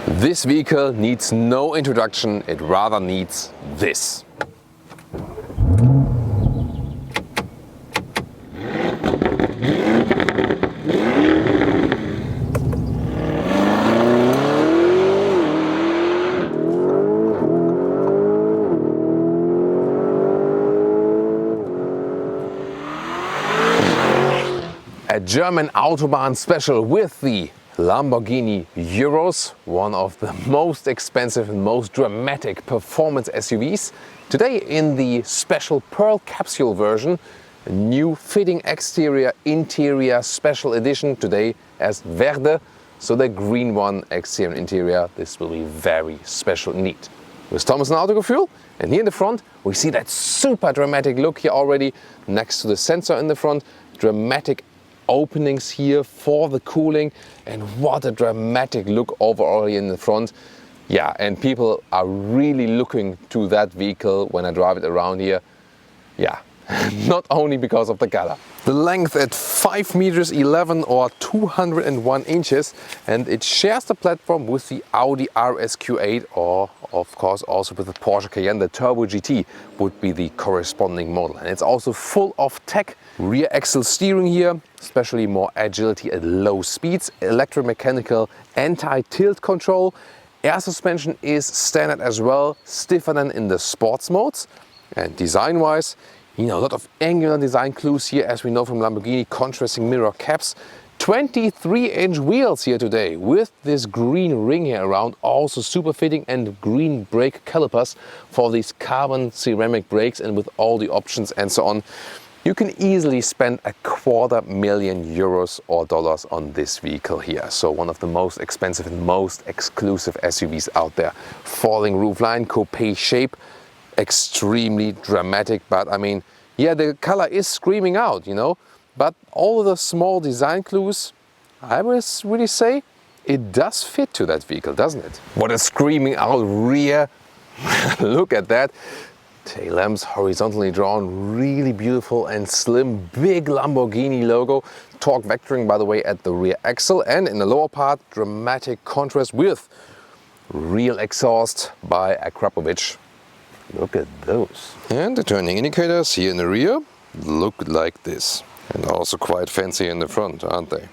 This vehicle needs no introduction, it rather needs this. A German Autobahn special with the Lamborghini Urus, one of the most expensive and most dramatic performance SUVs. Today in the special Pearl Capsule version, a new fitting exterior, interior special edition today as Verde, so the green one, exterior and interior. This will be very special and neat. With Thomason Autogefühl, and here in the front we see that super dramatic look here already next to the sensor in the front, dramatic openings here for the cooling, and what a dramatic look overall in the front. Yeah, and people are really looking to that vehicle when I drive it around here. Yeah, not only because of the color. The length at 5 meters 11 or 201 inches, and it shares the platform with the Audi RS-Q8, or of course also with the Porsche Cayenne. The Turbo GT would be the corresponding model, and it's also full of tech. Rear axle steering here, especially more agility at low speeds, electromechanical anti-tilt control. Air suspension is standard as well, stiffer than in the sports modes. And design-wise, a lot of angular design clues here, as we know from Lamborghini, contrasting mirror caps. 23-inch wheels here today with this green ring here around, also super fitting, and green brake calipers for these carbon ceramic brakes, and with all the options and so on. You can easily spend €250,000 or dollars on this vehicle here. So one of the most expensive and most exclusive SUVs out there. Falling roofline, coupe shape, extremely dramatic, but I mean, yeah, the color is screaming out, but all the small design clues, I would really say it does fit to that vehicle, doesn't it? What a screaming out rear. Look at that. Tail lamps horizontally drawn, really beautiful and slim, big Lamborghini logo. Torque vectoring, by the way, at the rear axle, and in the lower part, dramatic contrast with real exhaust by Akrapowicz. Look at those. And the turning indicators here in the rear look like this. And also quite fancy in the front, aren't they?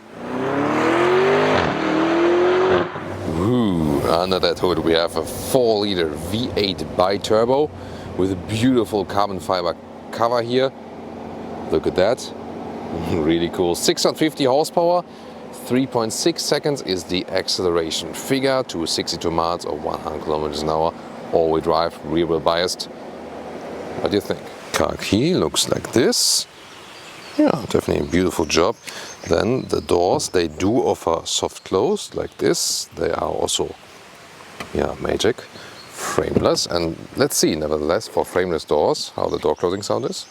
Ooh, under that hood we have a 4-liter V8 bi-turbo with a beautiful carbon fiber cover here. Look at that. Really cool. 650 horsepower, 3.6 seconds is the acceleration figure to 62 miles or 100 kilometers an hour. All-wheel drive, rear-wheel biased. What do you think? Car key looks like this. Yeah, definitely a beautiful job. Then the doors, they do offer soft close like this. They are also, magic, frameless. And let's see, nevertheless, for frameless doors, how the door closing sound is.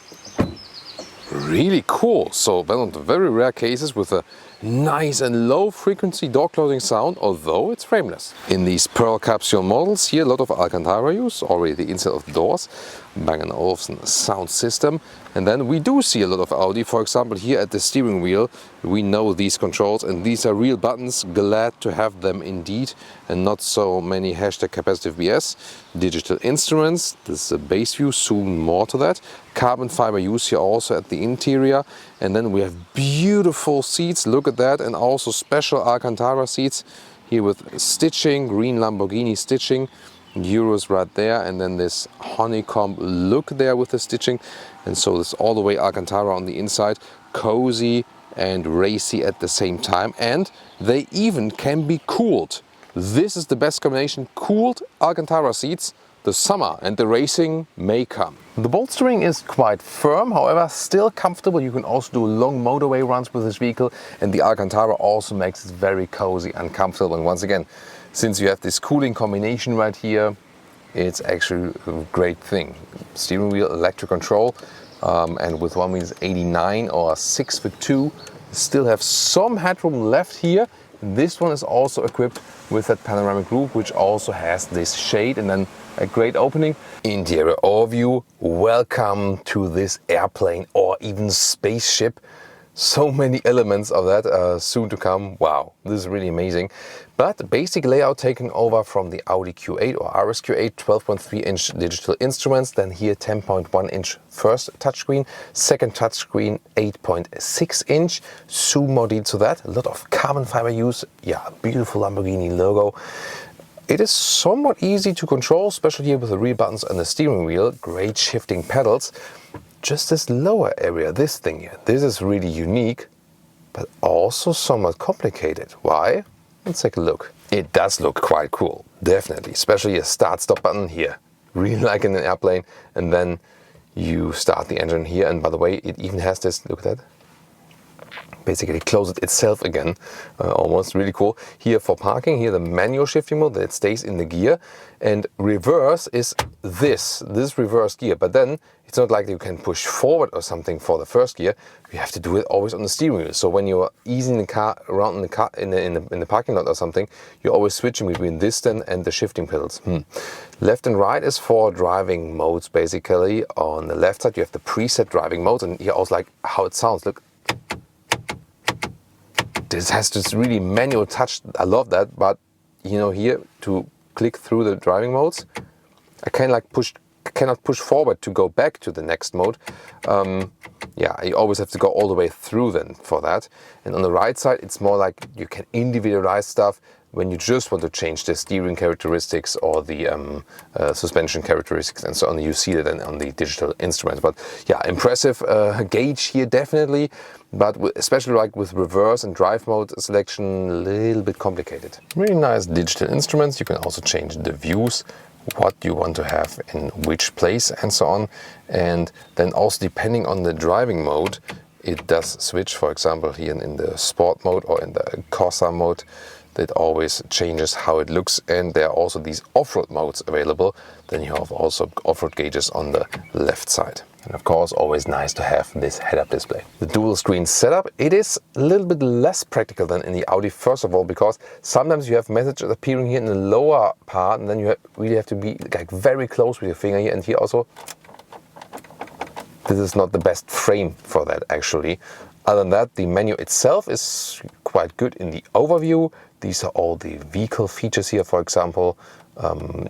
Really cool. So one of the very rare cases with a nice and low frequency door closing sound, although it's frameless. In these Pearl Capsule models here, a lot of Alcantara use, already the inside of the doors, Bang & Olufsen sound system. And then we do see a lot of Audi, for example here at the steering wheel. We know these controls, and these are real buttons. Glad to have them indeed, and not so many #capacitive BS. Digital instruments, this is a base view, soon more to that. Carbon fiber use here also at the interior. And then we have beautiful seats, look at that, and also special Alcantara seats here with stitching, green Lamborghini stitching. Euros right there, and then this honeycomb look there with the stitching, and so this all the way Alcantara on the inside, cozy and racy at the same time, and they even can be cooled. This is the best combination, cooled Alcantara seats. The summer and the racing may come. The bolstering is quite firm, however still comfortable. You can also do long motorway runs with this vehicle, and the Alcantara also makes it very cozy and comfortable. And once again, since you have this cooling combination right here, it's actually a great thing. Steering wheel, electric control, and with 1.89 m or 6'2", still have some headroom left here. This one is also equipped with that panoramic roof, which also has this shade, and then a great opening. Interior overview. Welcome to this airplane or even spaceship. So many elements of that soon to come. Wow, this is really amazing. But basic layout taken over from the Audi Q8 or RS Q8, 12.3-inch digital instruments. Then here 10.1-inch first touchscreen, second touchscreen 8.6-inch. Zoom more detail to that. A lot of carbon fiber use. Yeah, beautiful Lamborghini logo. It is somewhat easy to control, especially here with the rear buttons and the steering wheel. Great shifting pedals. Just this lower area, this thing here, this is really unique, but also somewhat complicated. Why? Let's take a look. It does look quite cool, definitely, especially a start-stop button here. Really like in an airplane. And then you start the engine here. And by the way, it even has this, look at that. Basically close it itself again, almost really cool. Here for parking, here the manual shifting mode that stays in the gear, and reverse is this reverse gear. But then it's not like you can push forward or something for the first gear. You have to do it always on the steering wheel. So when you're easing the car around in the car in the parking lot or something, you're always switching between this then and the shifting pedals. Left and right is for driving modes basically. On the left side you have the preset driving modes, and here also like how it sounds. Look. This has this really manual touch. I love that, but you know, here to click through the driving modes, I cannot push forward to go back to the next mode. Yeah, you always have to go all the way through then for that. And on the right side, it's more like you can individualize stuff when you just want to change the steering characteristics or the suspension characteristics and so on. You see that then on the digital instruments. But yeah, impressive gauge here definitely, but especially like with reverse and drive mode selection, a little bit complicated. Really nice digital instruments. You can also change the views, what you want to have in which place and so on. And then also depending on the driving mode, it does switch. For example, here in the sport mode or in the Corsa mode, that always changes how it looks. And there are also these off-road modes available. Then you have also off-road gauges on the left side. And of course, always nice to have this head-up display. The dual screen setup, it is a little bit less practical than in the Audi, first of all, because sometimes you have messages appearing here in the lower part, and then you really have to be like very close with your finger here. And here also, this is not the best frame for that actually. Other than that, the menu itself is quite good in the overview. These are all the vehicle features here, for example.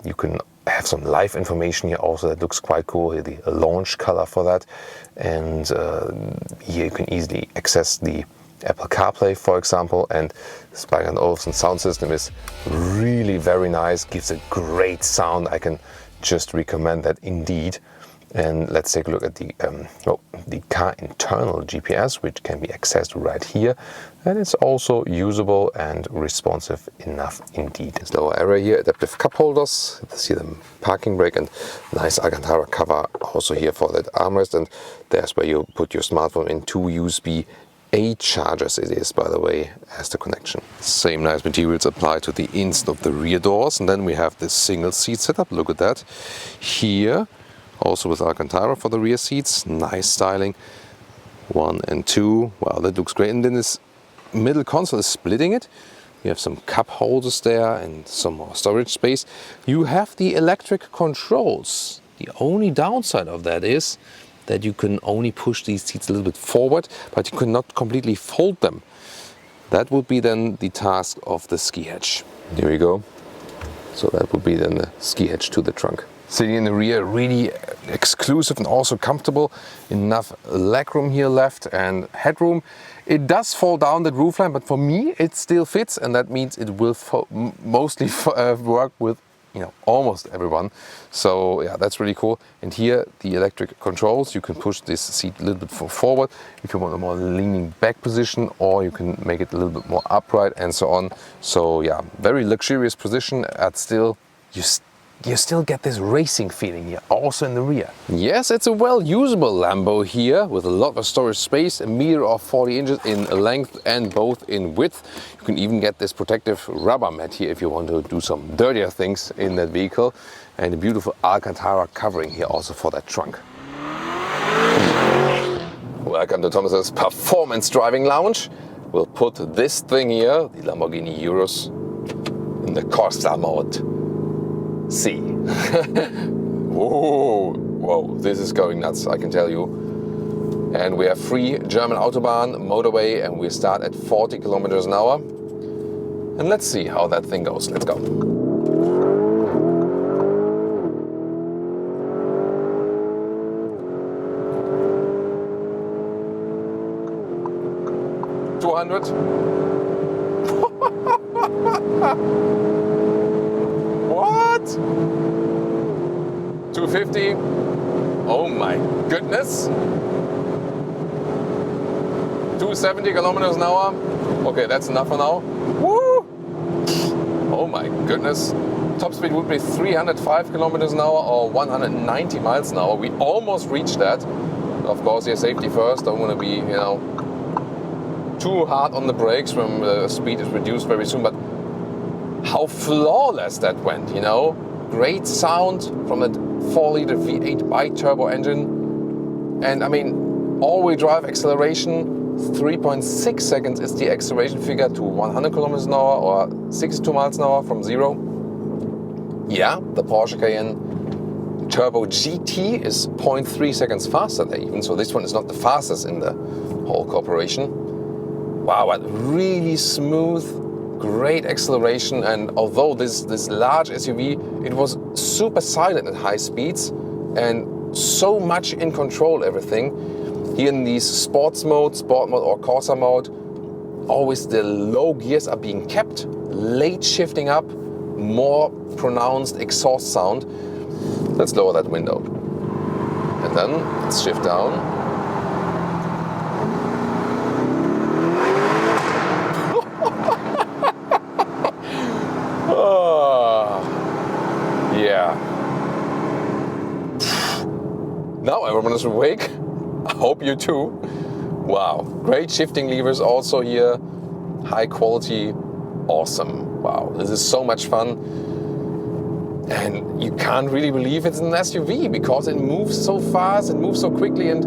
You can have some live information here also that looks quite cool. Here the launch color for that. And here you can easily access the Apple CarPlay, for example. And the Spike & Olufsen sound system is really very nice. Gives a great sound. I can just recommend that indeed. And let's take a look at the car internal GPS, which can be accessed right here. And it's also usable and responsive enough indeed. This lower area here, adaptive cup holders. See the parking brake and nice Alcantara cover also here for that armrest. And there's where you put your smartphone in. 2 USB-A chargers it is, by the way, as the connection. Same nice materials apply to the inside of the rear doors. And then we have this single seat setup. Look at that. Here, also with Alcantara for the rear seats, nice styling. 1 and 2, wow, that looks great. And then this middle console is splitting it. You have some cup holders there and some more storage space. You have the electric controls. The only downside of that is that you can only push these seats a little bit forward, but you cannot completely fold them. That would be then the task of the ski hatch. Here we go. So that would be then the ski hatch to the trunk. Sitting in the rear, really exclusive and also comfortable. Enough legroom here left and headroom. It does fall down the roofline, but for me it still fits, and that means it will mostly work with almost everyone. So yeah, that's really cool. And here the electric controls, you can push this seat a little bit forward if you want a more leaning back position, or you can make it a little bit more upright and so on. So yeah, very luxurious position, and still you still get this racing feeling here, also in the rear. Yes, it's a well-usable Lambo here with a lot of storage space, 1 meter or 40 inches in length and both in width. You can even get this protective rubber mat here if you want to do some dirtier things in that vehicle. And a beautiful Alcantara covering here also for that trunk. Welcome to Thomas's Performance Driving Lounge. We'll put this thing here, the Lamborghini Urus, in the Corsa mode. See. Whoa, this is going nuts, I can tell you. And we have 3 German Autobahn motorway, and we start at 40 kilometers an hour. and let's see how that thing goes. Let's go. What? 250? Oh my goodness. 270 kilometers an hour. Okay, that's enough for now. Woo! Oh my goodness. Top speed would be 305 kilometers an hour or 190 miles an hour. We almost reached that. Of course, yeah, safety first. Don't want to be, too hard on the brakes when the speed is reduced very soon. But how flawless that went, Great sound from that 4-liter V8 bi-turbo engine. And I mean, all-wheel drive acceleration, 3.6 seconds is the acceleration figure to 100 kilometers an hour or 62 miles an hour from 0. Yeah, the Porsche Cayenne Turbo GT is 0.3 seconds faster there even, so this one is not the fastest in the whole corporation. Wow, but really smooth, great acceleration, and although this large SUV, it was super silent at high speeds and so much in control everything. Here in these sport mode or Corsa mode, always the low gears are being kept, late shifting up, more pronounced exhaust sound. Let's lower that window. And then let's shift down. Yeah. Now everyone is awake. I hope you too. Wow, great shifting levers also here. High quality, awesome. Wow, this is so much fun. And you can't really believe it's an SUV because it moves so fast, it moves so quickly, and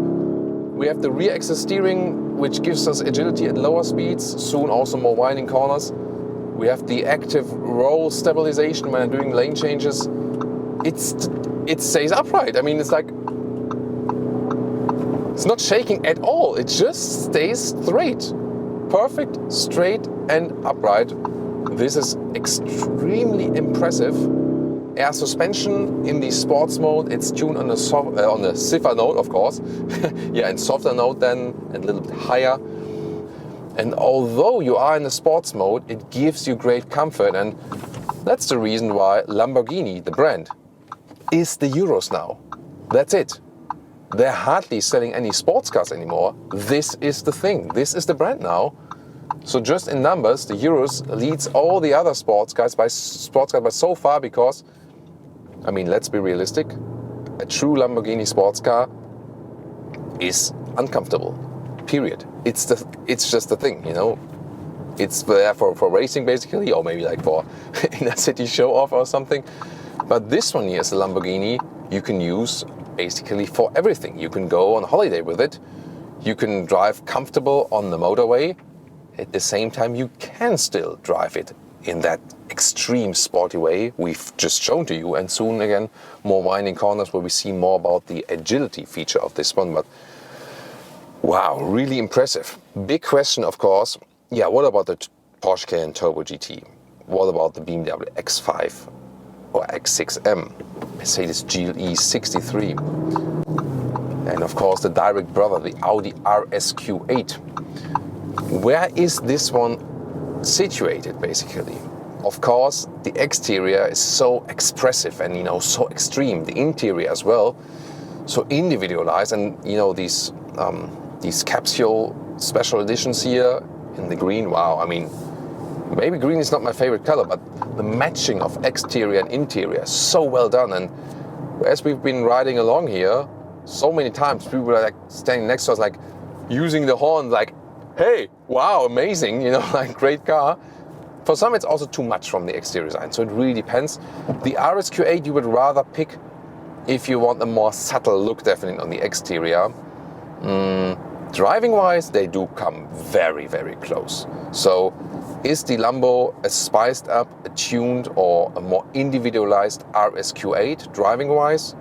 we have the rear axis steering, which gives us agility at lower speeds, soon also more winding corners. We have the active roll stabilization when I'm doing lane changes. It stays upright. I mean, it's like, it's not shaking at all. It just stays straight. Perfect, straight and upright. This is extremely impressive. Air suspension in the sports mode, it's tuned on a stiffer note, of course. Yeah, and softer note then, and a little bit higher. And although you are in the sports mode, it gives you great comfort, and that's the reason why Lamborghini, the brand, is the Urus now. That's it. They're hardly selling any sports cars anymore. This is the thing. This is the brand now. So just in numbers, the Urus leads all the other sports cars by so far because, I mean, let's be realistic. A true Lamborghini sports car is uncomfortable. Period. It's just the thing, It's there for racing basically, or maybe like for in a city show off or something. But this one here is a Lamborghini you can use basically for everything. You can go on holiday with it. You can drive comfortable on the motorway. At the same time, you can still drive it in that extreme sporty way we've just shown to you. And soon again, more winding corners where we see more about the agility feature of this one. But wow, really impressive. Big question, of course. Yeah, what about the Porsche Cayenne Turbo GT? What about the BMW X5 or X6M? Mercedes GLE 63? And of course the direct brother, the Audi RSQ8. Where is this one situated basically? Of course, the exterior is so expressive and so extreme. The interior as well, so individualized, and these capsule special editions here in the green. Wow, I mean, maybe green is not my favorite color, but the matching of exterior and interior is so well done. And as we've been riding along here, so many times people were like standing next to us, like using the horn, like, hey, wow, amazing, like great car. For some, it's also too much from the exterior design, so it really depends. The RSQ8 you would rather pick if you want a more subtle look, definitely on the exterior. Driving-wise, they do come very, very close. So, is the Lambo a spiced up, a tuned, or a more individualized RSQ8 driving-wise?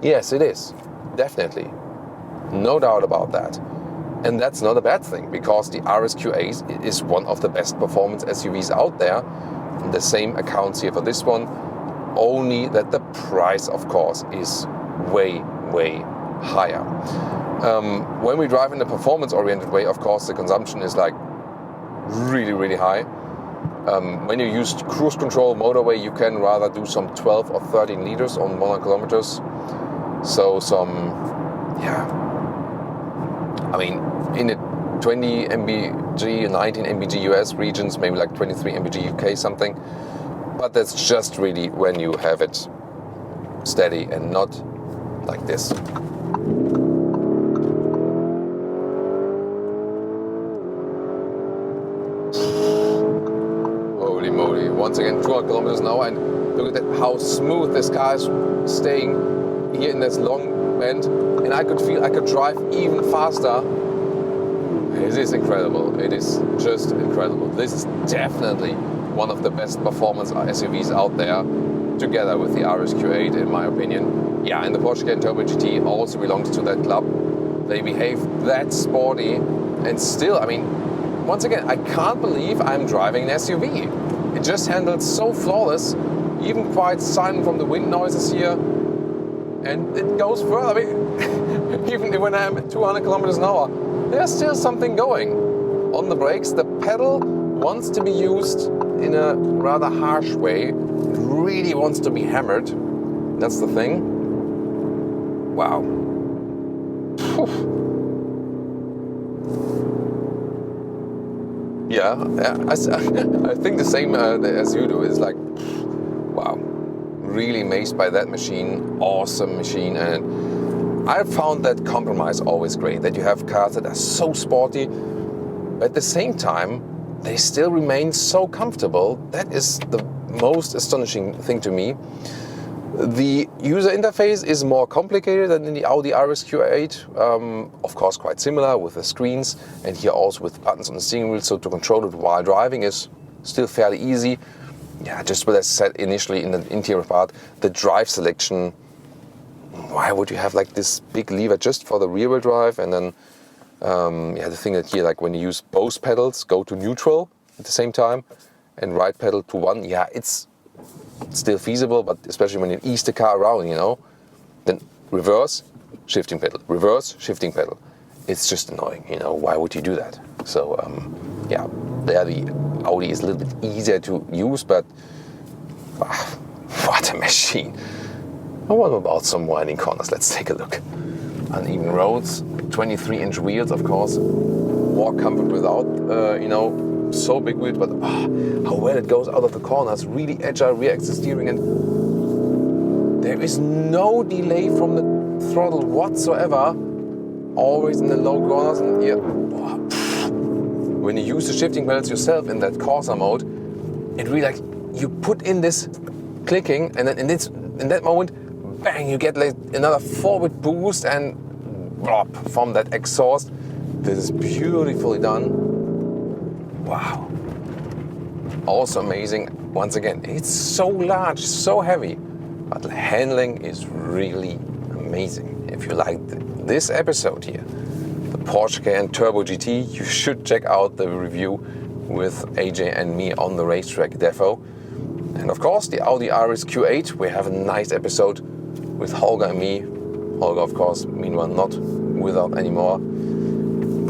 Yes, it is. Definitely. No doubt about that. And that's not a bad thing, because the RSQ8 is one of the best performance SUVs out there. And the same accounts here for this one, only that the price, of course, is way, way higher. When we drive in a performance-oriented way, of course, the consumption is like really, really high. When you use cruise control motorway, you can rather do some 12 or 13 liters on 100 kilometers. So I mean, in the 20 mpg, 19 mpg US regions, maybe like 23 mpg UK something. But that's just really when you have it steady and not like this. Holy moly, once again 200 kilometers an hour, and look at that, how smooth this car is staying here in this long bend, and I could feel I could drive even faster. It is incredible. It is just incredible. This is definitely one of the best performance SUVs out there, together with the RSQ8 in my opinion. Yeah, and the Porsche Cayenne Turbo GT also belongs to that club. They behave that sporty, and still, I mean, once again, I can't believe I'm driving an SUV. It just handles so flawless, even quite silent from the wind noises here. And it goes further. I mean, even when I'm at 200 kilometers an hour, there's still something going. On the brakes, the pedal wants to be used in a rather harsh way. It really wants to be hammered. That's the thing. Wow. Yeah, I think the same as you do. It's like, wow. Really amazed by that machine. Awesome machine. And I found that compromise always great, that you have cars that are so sporty, but at the same time they still remain so comfortable. That is the most astonishing thing to me. The user interface is more complicated than in the Audi RSQ8, of course quite similar with the screens, and here also with buttons on the steering wheel, so to control it while driving is still fairly easy. Yeah, just what I said initially in the interior part, the drive selection. Why would you have like this big lever just for the rear-wheel drive? And then, the thing that here, like when you use both pedals, go to neutral at the same time, and right pedal to one. Yeah, it's still feasible, but especially when you ease the car around, you know, then reverse, shifting pedal, reverse, shifting pedal. It's just annoying, you know. Why would you do that? So, there the Audi is a little bit easier to use, but what a machine. What about some winding corners? Let's take a look. Uneven roads, 23-inch wheels, of course. More comfort without, so big wheels, but how well it goes out of the corners. Really agile rear axis steering, and there is no delay from the throttle whatsoever. Always in the low corners, and yeah. When you use the shifting pedals yourself in that Corsa mode, it really like you put in this clicking, and then in that moment, bang, you get like another forward boost and blop from that exhaust. This is beautifully done. Wow. Also amazing. Once again, it's so large, so heavy, but the handling is really amazing. If you like this episode here, the Porsche Cayenne Turbo GT, you should check out the review with AJ and me on the racetrack defo. And of course, the Audi RSQ8, we have a nice episode with Holger and me. Holger, of course, meanwhile not without anymore.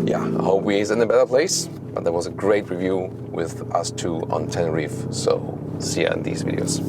Yeah, I hope he's in a better place. But there was a great review with us two on Tenerife. So see you in these videos.